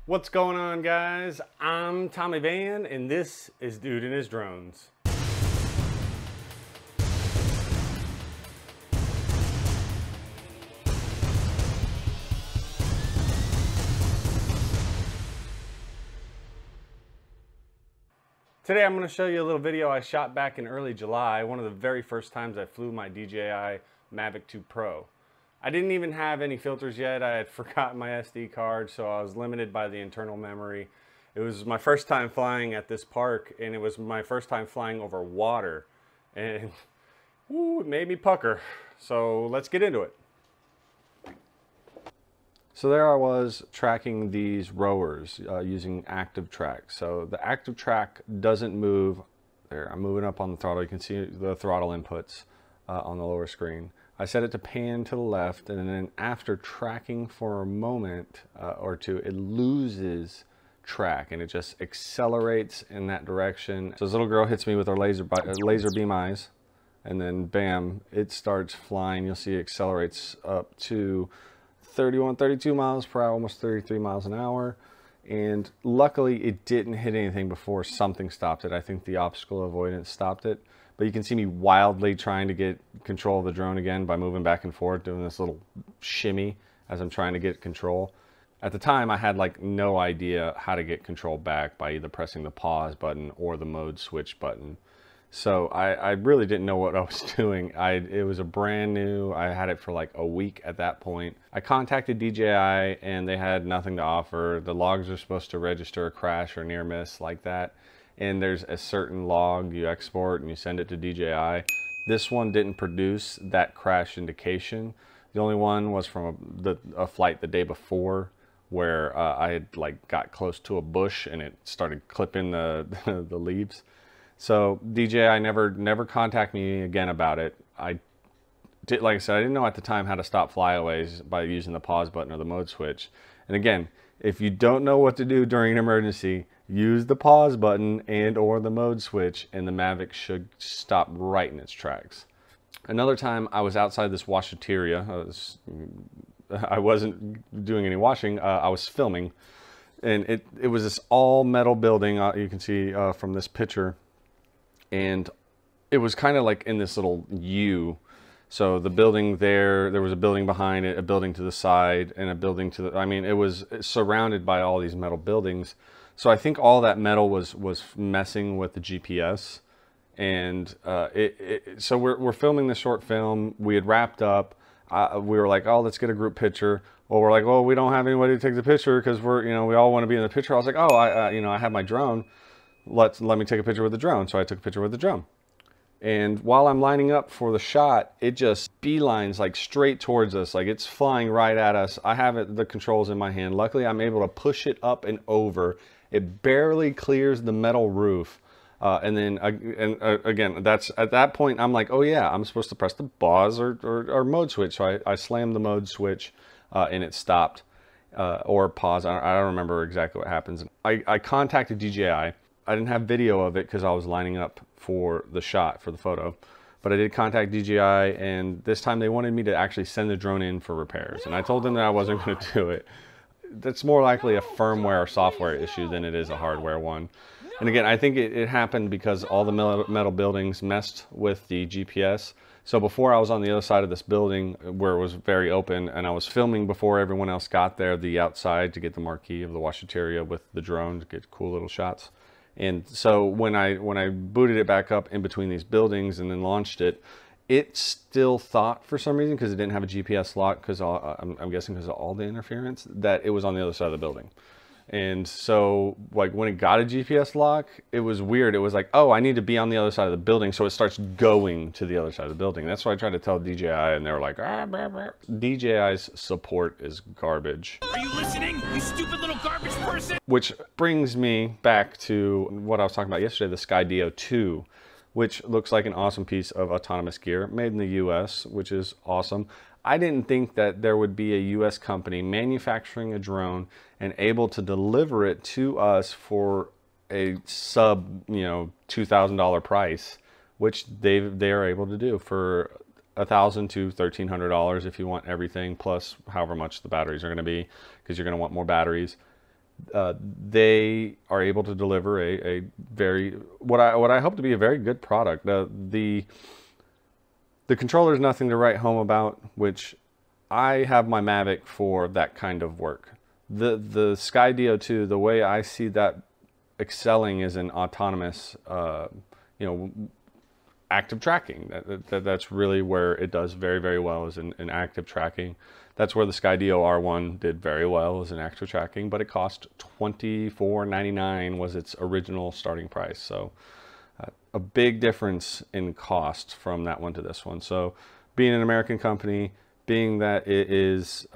What's going on, guys? I'm Tommy Van, and this is Dude and His Drones. Today I'm going to show you a little video I shot back in early July, one of the very first times I flew my DJI Mavic 2 Pro. I didn't even have any filters yet. I had forgotten my SD card, so I was limited by the internal memory. It was my first time flying at this park, and it was my first time flying over water, and it made me pucker. So let's get into it. So there I was tracking these rowers using active track. So the active track doesn't move. There, I'm moving up on the throttle. You can see the throttle inputs on the lower screen. I set it to pan to the left, and then after tracking for a moment or two, it loses track and it just accelerates in that direction. So this little girl hits me with her laser beam eyes, and then bam, it starts flying. You'll see it accelerates up to 31, 32 miles per hour, almost 33 miles an hour. And luckily it didn't hit anything before something stopped it. I think the obstacle avoidance stopped it. But you can see me wildly trying to get control of the drone again by moving back and forth, doing this little shimmy as I'm trying to get control. At the time, I had like no idea how to get control back by either pressing the pause button or the mode switch button. So I really didn't know what I was doing. It was a brand new, I had it for like a week at that point. I contacted DJI and they had nothing to offer. The logs are supposed to register a crash or near miss like that. And there's a certain log you export and you send it to DJI. This one didn't produce that crash indication. The only one was from a flight the day before where I had like got close to a bush and it started clipping the leaves. So DJI never contacted me again about it. Like I said, I didn't know at the time how to stop flyaways by using the pause button or the mode switch. And again, if you don't know what to do during an emergency, use the pause button and or the mode switch, and the Mavic should stop right in its tracks. Another time I was outside this washateria. I wasn't doing any washing, I was filming. And it was this all metal building, you can see from this picture. And it was kind of like in this little U. So the building there was a building behind it, a building to the side, and a building to the, I mean, it was surrounded by all these metal buildings. So I think all that metal was messing with the GPS. And so we're filming the short film. We had wrapped up. We were like, oh, let's get a group picture. Well, we're like, well, we don't have anybody to take the picture because we all want to be in the picture. I was like, oh, I have my drone. Let me take a picture with the drone. So I took a picture with the drone. And while I'm lining up for the shot, it just beelines like straight towards us. Like it's flying right at us. I have the controls in my hand. Luckily, I'm able to push it up and over. It barely clears the metal roof. And then again, that's at that point, I'm like, oh yeah, I'm supposed to press the pause or mode switch. So I slammed the mode switch and it stopped or pause. I don't remember exactly what happens. I contacted DJI. I didn't have video of it because I was lining up for the shot, for the photo. But I did contact DJI, and this time they wanted me to actually send the drone in for repairs. And I told them that I wasn't going to do it. That's more likely a firmware or software issue than it is a hardware one. And again, I think it happened because all the metal buildings messed with the GPS. So before I was on the other side of this building where it was very open, and I was filming before everyone else got there, the outside to get the marquee of the washateria with the drone to get cool little shots. And so when I booted it back up in between these buildings and then launched it, it still thought for some reason, because it didn't have a GPS lock, because I'm guessing because of all the interference, that it was on the other side of the building. And so like when it got a GPS lock, it was weird. It was like, oh, I need to be on the other side of the building. So it starts going to the other side of the building. That's why I tried to tell DJI, and they were like, ah, blah, blah. DJI's support is garbage. Are you listening, you stupid little garbage person? Which brings me back to what I was talking about yesterday, the Skydio 2, which looks like an awesome piece of autonomous gear made in the US, which is awesome. I didn't think that there would be a US company manufacturing a drone and able to deliver it to us for a sub, $2,000 price, which they are able to do for $1,000 to $1,300 if you want everything, plus however much the batteries are going to be, because you're going to want more batteries. they are able to deliver a very, what I hope to be a very good product. The controller is nothing to write home about, which I have my Mavic for that kind of work. The Skydio 2, the way I see that excelling is in autonomous, you know, active tracking. That's really where it does very, very well, is in active tracking. That's where the Skydio R1 did very well, is in active tracking, but it cost $24.99 was its original starting price. So a big difference in cost from that one to this one. So being an American company, being that it is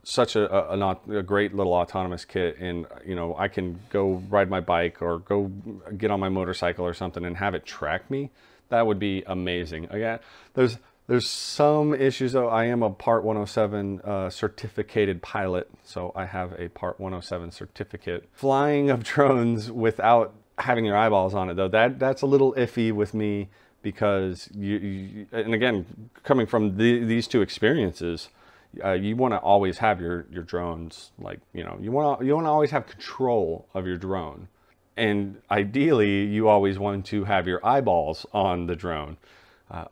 such a great little autonomous kit, and you know, I can go ride my bike or go get on my motorcycle or something and have it track me, that would be amazing. Again, there's some issues though. I am a Part 107 certificated pilot, so I have a Part 107 certificate. Flying of drones without having your eyeballs on it though, that's a little iffy with me, because you and again, coming from these two experiences, you want to always have your drones, like, you know, you want to always have control of your drone, and ideally you always want to have your eyeballs on the drone.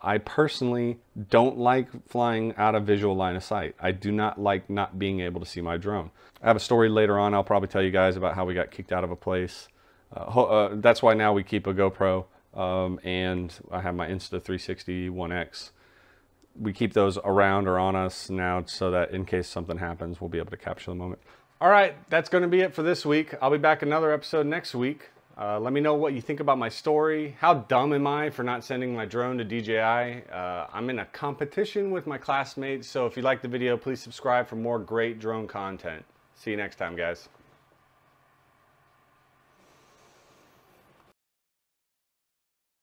I personally don't like flying out of visual line of sight. I do not like not being able to see my drone. I have a story later on. I'll probably tell you guys about how we got kicked out of a place. That's why now we keep a GoPro, and I have my Insta360 1X. We keep those around or on us now so that in case something happens, we'll be able to capture the moment. All right, that's going to be it for this week. I'll be back another episode next week. Let me know what you think about my story. How dumb am I for not sending my drone to DJI? I'm in a competition with my classmates, so if you like the video, please subscribe for more great drone content. See you next time, guys.